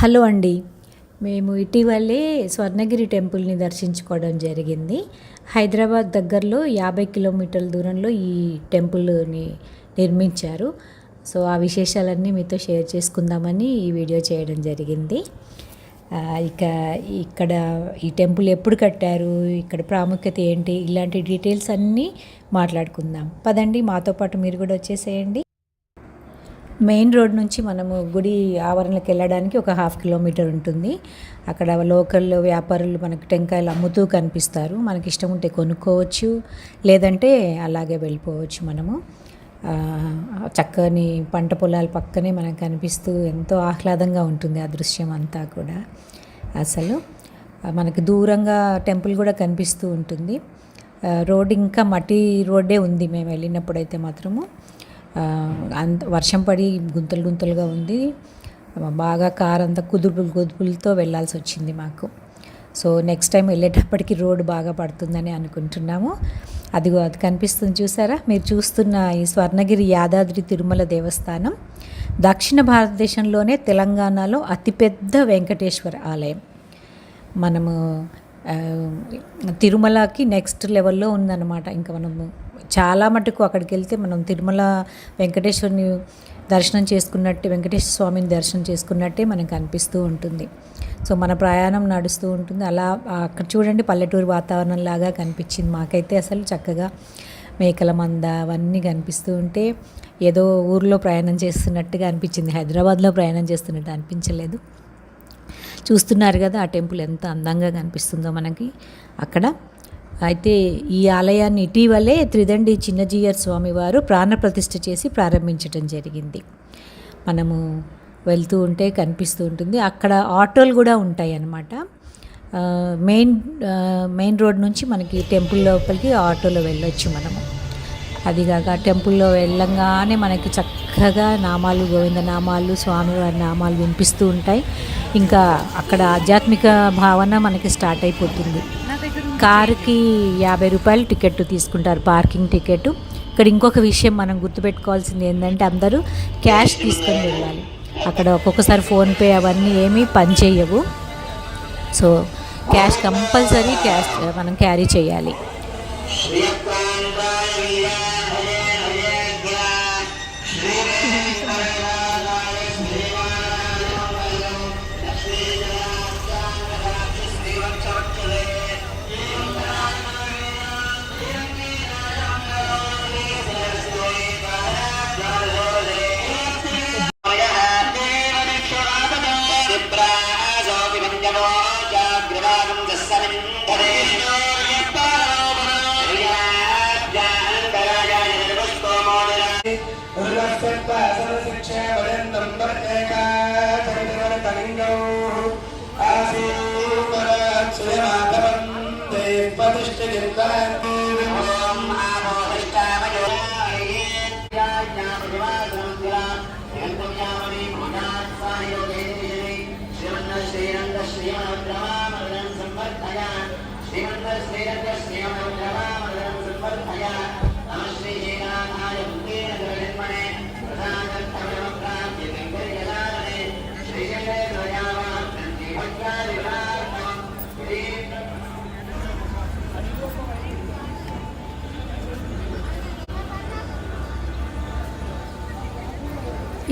Hello అండి. మేము ఇటీవలే స్వర్ణగిరి టెంపుల్ని దర్శించుకోవడం జరిగింది. హైదరాబాద్ దగ్గరలో 50 కిలోమీటర్ల దూరంలో ఈ టెంపుల్ని నిర్మించారు. సో ఆ విశేషాలన్నీ మీతో షేర్ చేసుకుందామని ఈ వీడియో చేయడం జరిగింది. ఇక ఇక్కడ ఈ టెంపుల్ ఎప్పుడు కట్టారు, ఇక్కడ ప్రాముఖ్యత ఏంటి, ఇలాంటి డీటెయిల్స్ అన్నీ మాట్లాడుకుందాం. పదండి, మాతో పాటు మీరు కూడా వచ్చేసేయండి. మెయిన్ రోడ్ నుంచి మనము గుడి ఆవరణకి వెళ్ళడానికి ఒక 1/2 కిలోమీటర్ ఉంటుంది. అక్కడ లోకల్ వ్యాపారులు మనకు టెంకాయలు అమ్ముతూ కనిపిస్తారు. మనకి ఇష్టం ఉంటే కొనుక్కోవచ్చు, లేదంటే అలాగే వెళ్ళిపోవచ్చు. మనము చక్కని పంట పొలాల పక్కనే మనకు కనిపిస్తూ ఎంతో ఆహ్లాదంగా ఉంటుంది ఆ దృశ్యం అంతా కూడా. అసలు మనకు దూరంగా టెంపుల్ కూడా కనిపిస్తూ ఉంటుంది. రోడ్ ఇంకా మట్టి రోడ్డే ఉంది మేము వెళ్ళినప్పుడైతే మాత్రము. అంత వర్షం పడి గుంతలు గుంతలుగా ఉంది. బాగా కారు అంతా కుదుపులతో వెళ్ళాల్సి వచ్చింది మాకు. సో నెక్స్ట్ టైం వెళ్ళేటప్పటికి రోడ్డు బాగా పడుతుందని అనుకుంటున్నాము. అది కనిపిస్తుంది చూసారా, మీరు చూస్తున్న ఈ స్వర్ణగిరి యాదాద్రి తిరుమల దేవస్థానం దక్షిణ భారతదేశంలోనే తెలంగాణలో అతిపెద్ద వెంకటేశ్వర ఆలయం. మనము తిరుమలకి నెక్స్ట్ లెవెల్లో ఉందన్నమాట. ఇంకా మనము చాలా మటుకు అక్కడికి వెళ్తే మనం తిరుమల వెంకటేశ్వరుని దర్శనం చేసుకున్నట్టే, వెంకటేశ్వర స్వామిని దర్శనం చేసుకున్నట్టే మనకు అనిపిస్తూ ఉంటుంది. సో మన ప్రయాణం నడుస్తూ ఉంటుంది. అలా అక్కడ చూడండి, పల్లెటూరు వాతావరణం లాగా కనిపించింది మాకైతే. అసలు చక్కగా మేకల మంద అవన్నీ కనిపిస్తూ ఉంటే ఏదో ఊర్లో ప్రయాణం చేస్తున్నట్టుగా అనిపించింది. హైదరాబాద్లో ప్రయాణం చేస్తున్నట్టు అనిపించలేదు. చూస్తున్నారు కదా ఆ టెంపుల్ ఎంత అందంగా కనిపిస్తుందో మనకి అక్కడ. అయితే ఈ ఆలయాన్ని ఇటీవలే త్రిదండి చిన్నజీయర్ స్వామి వారు ప్రాణప్రతిష్ఠ చేసి ప్రారంభించడం జరిగింది. మనము వెళ్తూ ఉంటే కనిపిస్తూ ఉంటుంది. అక్కడ ఆటోలు కూడా ఉంటాయి అన్నమాట. మెయిన్ రోడ్ నుంచి మనకి టెంపుల్ లోపలికి ఆటోలో వెళ్ళొచ్చు మనము. అదిగాక టెంపుల్లో వెళ్ళంగానే మనకి చక్కగా నామాలు, గోవింద నామాలు, స్వామివారి నామాలు వినిపిస్తూ ఉంటాయి. ఇంకా అక్కడ ఆధ్యాత్మిక భావన మనకి స్టార్ట్ అయిపోతుంది. కారుకి 50 రూపాయలు టికెట్ తీసుకుంటారు, పార్కింగ్ టికెట్. ఇక్కడ ఇంకొక విషయం మనం గుర్తుపెట్టుకోవాల్సింది ఏంటంటే అందరూ క్యాష్ తీసుకొని వెళ్ళాలి. అక్కడ ఒక్కొక్కసారి ఫోన్పే అవన్నీ ఏమీ పనిచేయవు. సో క్యాష్ కంపల్సరీ మనం క్యారీ చేయాలి.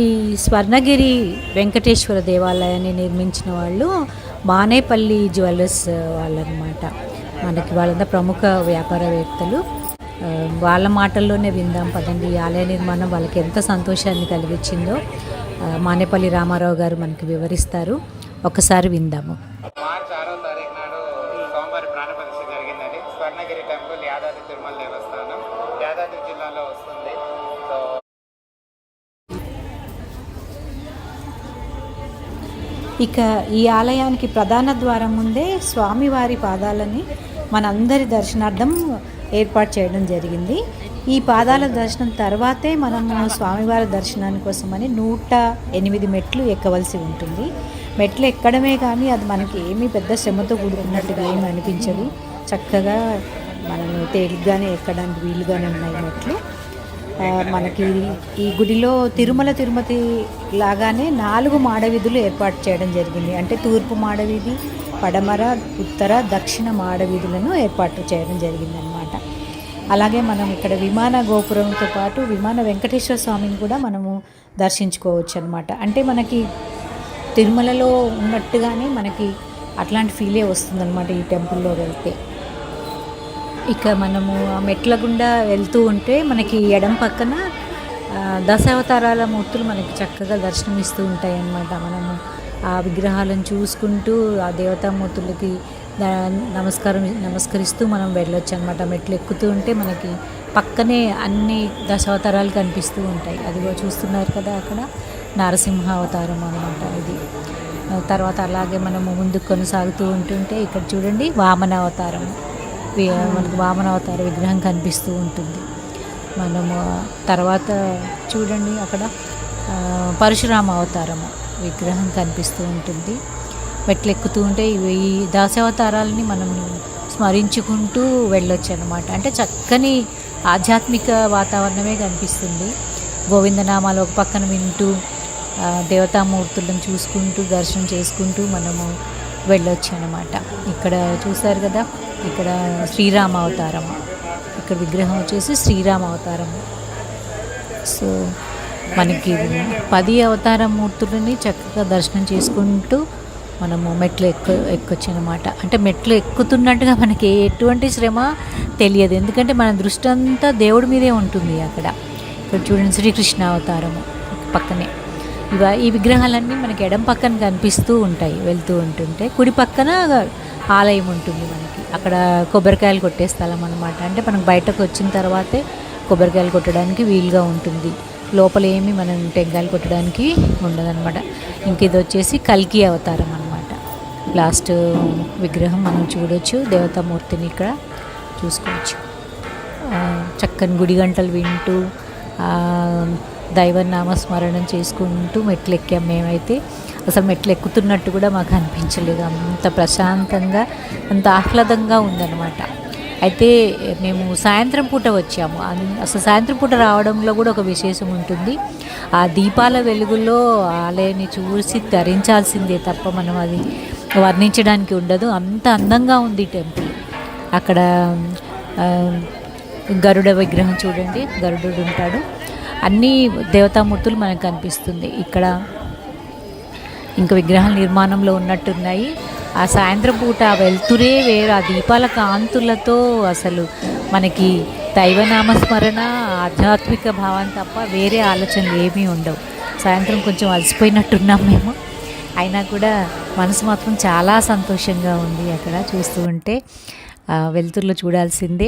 ఈ స్వర్ణగిరి వెంకటేశ్వర దేవాలయాన్ని నిర్మించిన వాళ్ళు మానేపల్లి జ్యువెలర్స్ వాళ్ళనమాట. మనకి వాళ్ళంతా ప్రముఖ వ్యాపారవేత్తలు. వాళ్ళ మాటల్లోనే విందాం పదండి. ఈ ఆలయ నిర్మాణం వాళ్ళకి ఎంత సంతోషాన్ని కలిగించిందో మానేపల్లి రామారావు గారు మనకి వివరిస్తారు. ఒకసారి విందాము. మార్చి 6వ తారీఖు నాడు సోమవారి ప్రాణప్రతిష్ఠ జరిగిందండి. స్వర్ణగిరి టెంపుల్ యాదాద్రి తిరుమల దేవస్థానం యాదాద్రి జిల్లాలో వస్తుంది. సో ఇక ఈ ఆలయానికి ప్రధాన ద్వారం ముందే స్వామివారి పాదాలని మనందరి దర్శనార్థం ఏర్పాటు చేయడం జరిగింది. ఈ పాదాల దర్శనం తర్వాతే మనము స్వామివారి దర్శనాని కోసమని 108 మెట్లు ఎక్కవలసి ఉంటుంది. మెట్లు ఎక్కడమే కానీ అది మనకి ఏమీ పెద్ద శ్రమతో కూడుకున్నట్టుగా ఏమి అనిపించదు. చక్కగా మనము తేలిగ్గానే ఎక్కడానికి వీలుగానే ఉన్నాయి మెట్లు. మనకి ఈ గుడిలో తిరుపతి లాగానే 4 మాడవీధులు ఏర్పాటు చేయడం జరిగింది. అంటే తూర్పు మాడవీధి, పడమర, ఉత్తర, దక్షిణ మాడవీధులను ఏర్పాటు చేయడం జరిగిందనమాట. అలాగే మనం ఇక్కడ విమాన గోపురంతో పాటు విమాన వెంకటేశ్వర స్వామిని కూడా మనము దర్శించుకోవచ్చు అనమాట. అంటే మనకి తిరుమలలో ఉన్నట్టుగానే మనకి అట్లాంటి ఫీలే వస్తుందన్నమాట ఈ టెంపుల్లో వెళ్తే. ఇక మనము ఆ మెట్ల గుండా వెళ్తూ ఉంటే మనకి ఎడం పక్కన దశావతారాల మూర్తులు మనకి చక్కగా దర్శనమిస్తూ ఉంటాయి అన్నమాట. మనము ఆ విగ్రహాలను చూసుకుంటూ ఆ దేవతామూర్తులకి నమస్కరిస్తూ మనం వెళ్ళొచ్చు అనమాట. మెట్లు ఎక్కుతూ ఉంటే మనకి పక్కనే అన్ని దశావతారాలు కనిపిస్తూ ఉంటాయి. అదిగో చూస్తున్నారు కదా, అక్కడ నరసింహావతారం అనమాట ఇది. తర్వాత అలాగే మనము ముందుకు కొనసాగుతూ ఉంటుంటే ఇక్కడ చూడండి వామనావతారం, మనకు వామనావతార విగ్రహం కనిపిస్తూ ఉంటుంది. మనము తర్వాత చూడండి అక్కడ పరశురామ అవతారము విగ్రహం కనిపిస్తూ ఉంటుంది. మెట్లు ఎక్కుతూ ఉంటే ఈ దశావతారాలని మనం స్మరించుకుంటూ వెళ్ళొచ్చు అనమాట. అంటే చక్కని ఆధ్యాత్మిక వాతావరణమే కనిపిస్తుంది. గోవిందనామాలు ఒక పక్కన వింటూ దేవతామూర్తులను చూసుకుంటూ దర్శనం చేసుకుంటూ మనము వెళ్ళొచ్చు అనమాట. ఇక్కడ చూసారు కదా, ఇక్కడ శ్రీరామ అవతారము, ఇక్కడ విగ్రహం వచ్చేసి శ్రీరామ అవతారము. సో మనకి 10 అవతార మూర్తులని చక్కగా దర్శనం చేసుకుంటూ మనము మెట్లు ఎక్కొచ్చు అనమాట. అంటే మెట్లు ఎక్కుతున్నట్టుగా మనకి ఎటువంటి శ్రమ తెలియదు, ఎందుకంటే మన దృష్టి అంతా దేవుడి మీదే ఉంటుంది అక్కడ. ఇక్కడ చూడండి శ్రీకృష్ణ అవతారము పక్కనే. ఈ విగ్రహాలన్నీ మనకి ఎడం పక్కన కనిపిస్తూ ఉంటాయి వెళ్తూ ఉంటుంటే. కుడి పక్కన ఆలయం ఉంటుంది మనకి. అక్కడ కొబ్బరికాయలు కొట్టే స్థలం అనమాట. అంటే మనం బయటకు వచ్చిన తర్వాతే కొబ్బరికాయలు కొట్టడానికి వీలుగా ఉంటుంది. లోపల ఏమి మనం టెంకాయలు కొట్టడానికి ఉండదన్నమాట. ఇంక ఇది వచ్చేసి కల్కి అవతారం అనమాట. లాస్ట్ విగ్రహం మనం చూడొచ్చు, దేవతామూర్తిని ఇక్కడ చూసుకోవచ్చు. చక్కని గుడి గంటలు వింటూ దైవ నామస్మరణం చేసుకుంటూ మెట్లు ఎక్కాం మేమైతే. అసలు మెట్లు ఎక్కుతున్నట్టు కూడా మాకు అనిపించలేదు, అంత ప్రశాంతంగా అంత ఆహ్లాదంగా ఉందన్నమాట. అయితే మేము సాయంత్రం పూట వచ్చాము. అసలు సాయంత్రం పూట రావడంలో కూడా ఒక విశేషం ఉంటుంది. ఆ దీపాల వెలుగులో ఆలయాన్ని చూసి ధరించాల్సిందే తప్ప మనం అది వర్ణించడానికి ఉండదు. అంత అందంగా ఉంది టెంపుల్. అక్కడ గరుడ విగ్రహం చూడండి, గరుడు ఉంటాడు. అన్ని దేవతామూర్తులు మనకు కనిపిస్తుంది ఇక్కడ. ఇంకా విగ్రహాల నిర్మాణంలో ఉన్నట్టున్నాయి. ఆ సాయంత్రం పూట వెళ్తురే వేరు, ఆ దీపాల కాంతులతో అసలు మనకి దైవనామస్మరణ, ఆధ్యాత్మిక భావం తప్ప వేరే ఆలోచనలు ఏమీ ఉండవు. సాయంత్రం కొంచెం అలసిపోయినట్టున్నాం మేము, అయినా కూడా మనసు మాత్రం చాలా సంతోషంగా ఉంది అక్కడ చూస్తూ ఉంటే. వెలుతురులో చూడాల్సిందే.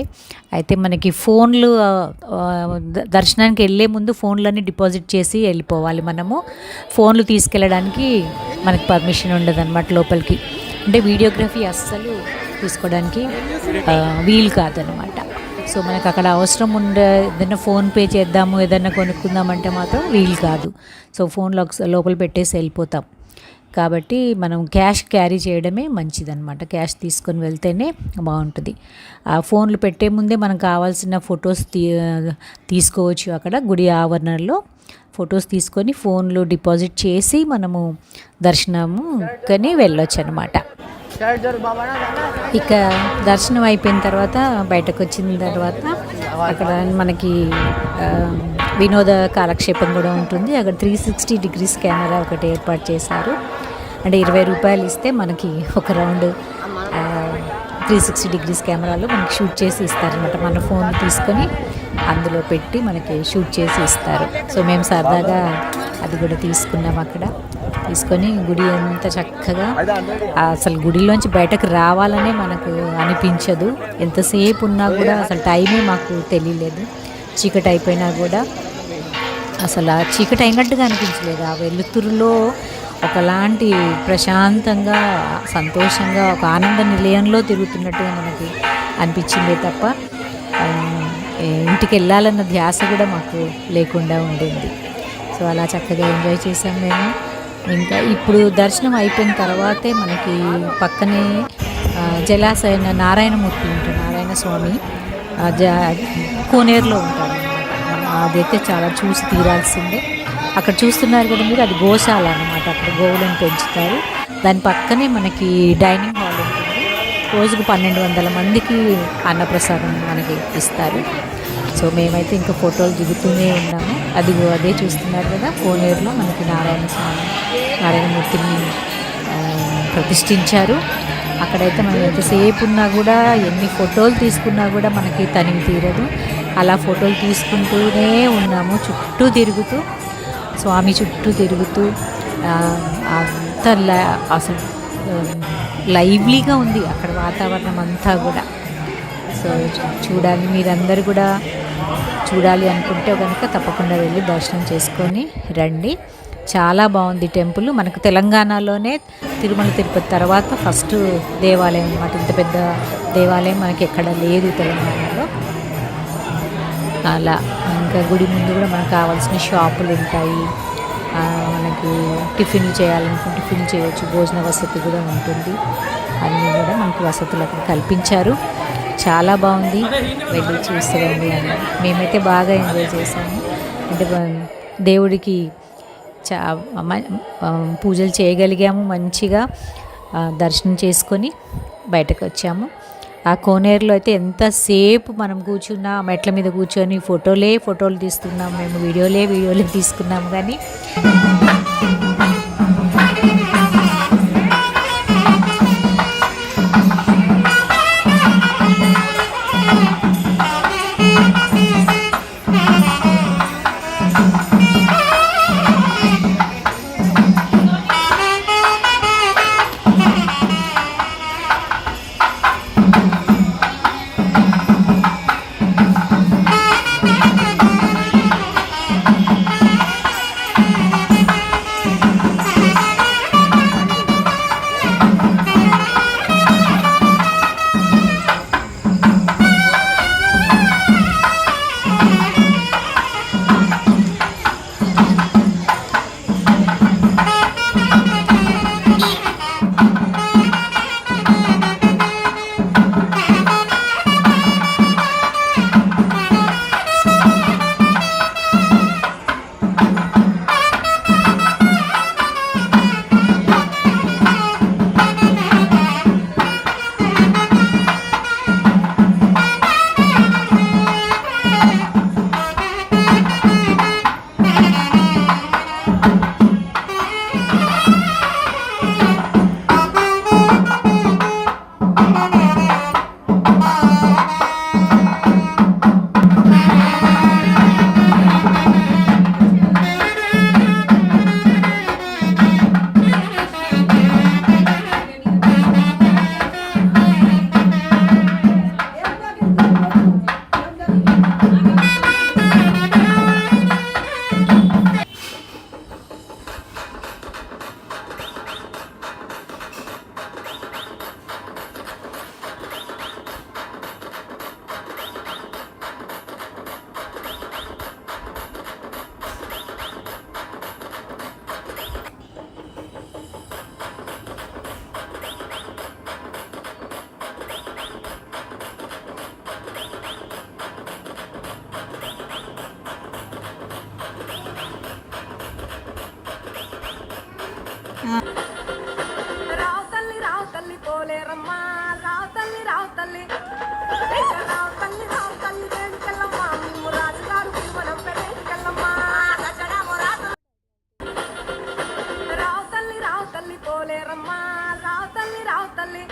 అయితే మనకి ఫోన్లు దర్శనానికి వెళ్ళే ముందు ఫోన్లన్నీ డిపాజిట్ చేసి వెళ్ళిపోవాలి మనము. ఫోన్లు తీసుకెళ్ళడానికి మనకి పర్మిషన్ ఉండదన్నమాట లోపలికి. అంటే వీడియోగ్రఫీ అస్సలు తీసుకోవడానికి వీలు కాదనమాట. సో మనకు అక్కడ అవసరం ఏదైనా ఫోన్పే చేద్దాము, ఏదైనా కొనుక్కుందామంటే మాత్రం వీలు కాదు. సో ఫోన్లో లోపల పెట్టేసి వెళ్ళిపోతాం. కాబట్టి మనం క్యాష్ క్యారీ చేయడమే మంచిదన్నమాట. క్యాష్ తీసుకొని వెళ్తేనే బాగుంటుంది. ఆ ఫోన్లు పెట్టే ముందే మనకు కావాల్సిన ఫొటోస్ తీసుకోవచ్చు. అక్కడ గుడి ఆవరణలో ఫొటోస్ తీసుకొని ఫోన్లో డిపాజిట్ చేసి మనము దర్శనము కానీ వెళ్ళొచ్చు అనమాట. ఇక దర్శనం అయిపోయిన తర్వాత బయటకు వచ్చిన తర్వాత అక్కడ మనకి వినోద కాలక్షేపం కూడా ఉంటుంది. అక్కడ 360 డిగ్రీస్ కెమెరా ఒకటి ఏర్పాటు చేశారు. అంటే 20 రూపాయలు ఇస్తే మనకి ఒక రౌండ్ 360 డిగ్రీస్ కెమెరాలో మనకి షూట్ చేసి ఇస్తారనమాట. మన ఫోన్ తీసుకొని అందులో పెట్టి మనకి షూట్ చేసి ఇస్తారు. సో మేము సరదాగా అది కూడా తీసుకున్నాం. అక్కడ తీసుకొని గుడి అంతా చక్కగా, అసలు గుడిలోంచి బయటకు రావాలనే మనకు అనిపించదు. ఎంతసేపు ఉన్నా కూడా అసలు టైమే మాకు తెలియలేదు. చీకటి అయిపోయినా కూడా అసలు ఆ చీకటి అయినట్టుగా అనిపించలేదు. ఆ వెలుతురులో ఒకలాంటి ప్రశాంతంగా, సంతోషంగా, ఒక ఆనంద నిలయంలో తిరుగుతున్నట్టుగా మనకి అనిపించిందే తప్ప ఇంటికి వెళ్ళాలన్న ధ్యాస కూడా మాకు లేకుండా ఉండింది. సో అలా చక్కగా ఎంజాయ్ చేసాం మేము. ఇంకా ఇప్పుడు దర్శనం అయిపోయిన తర్వాతే మనకి పక్కనే జలాశయం నారాయణమూర్తి ఉంటాడు, నారాయణ స్వామి కోనేరులో ఉంటాడు అన్నమాట. మనం అదైతే చాలా చూసి తీరాల్సిందే. అక్కడ చూస్తున్నారు కదా మీరు, అది గోశాల అన్నమాట. అక్కడ గోవులను పెంచుతారు. దాని పక్కనే మనకి డైనింగ్ హాల్ ఉంటుంది. రోజుకు 1200 మందికి అన్నప్రసాదం మనకి ఇస్తారు. సో మేమైతే ఇంకా ఫోటోలు దిగుతూనే ఉన్నాము. అదే చూస్తున్నారు కదా, కోనేరులో మనకి నారాయణమూర్తిని ప్రతిష్ఠించారు. అక్కడైతే మనం ఎంతసేపు ఉన్నా కూడా, ఎన్ని ఫోటోలు తీసుకున్నా కూడా మనకి తనివి తీరదు. అలా ఫోటోలు తీసుకుంటూనే ఉన్నాము, చుట్టూ తిరుగుతూ, స్వామి చుట్టూ తిరుగుతూ. అంత అసలు లైవ్లీగా ఉంది అక్కడ వాతావరణం అంతా కూడా. సో చూడాలి, మీరందరూ కూడా చూడాలి అనుకుంటే కనుక తప్పకుండా వెళ్ళి దర్శనం చేసుకొని రండి. చాలా బాగుంది టెంపుల్. మనకు తెలంగాణలోనే తిరుమల తిరుపతి తర్వాత ఫస్ట్ దేవాలయం అన్నమాట. ఇంత పెద్ద దేవాలయం మనకి ఎక్కడ లేదు తెలంగాణలో. అలా ఇంకా గుడి ముందు కూడా మనకు కావాల్సిన షాపులు ఉంటాయి. మనకి టిఫిన్లు చేయాలనుకుంటే టిఫిన్ చేయొచ్చు, భోజన వసతి కూడా ఉంటుంది. అన్నీ కూడా మనకి వసతులు అక్కడ కల్పించారు. చాలా బాగుంది, వెళ్ళి చూస్తారండి అని. మేమైతే బాగా ఎంజాయ్ చేసాము. అంటే దేవుడికి పూజలు చేయగలిగాము, మంచిగా దర్శనం చేసుకొని బయటకు వచ్చాము. ఆ కోనేరులో అయితే ఎంతసేపు మనం కూర్చున్నా, మెట్ల మీద కూర్చొని ఫోటోలు తీస్తున్నాము. మేము వీడియోలే తీసుకున్నాము. కానీ రావు తల్లి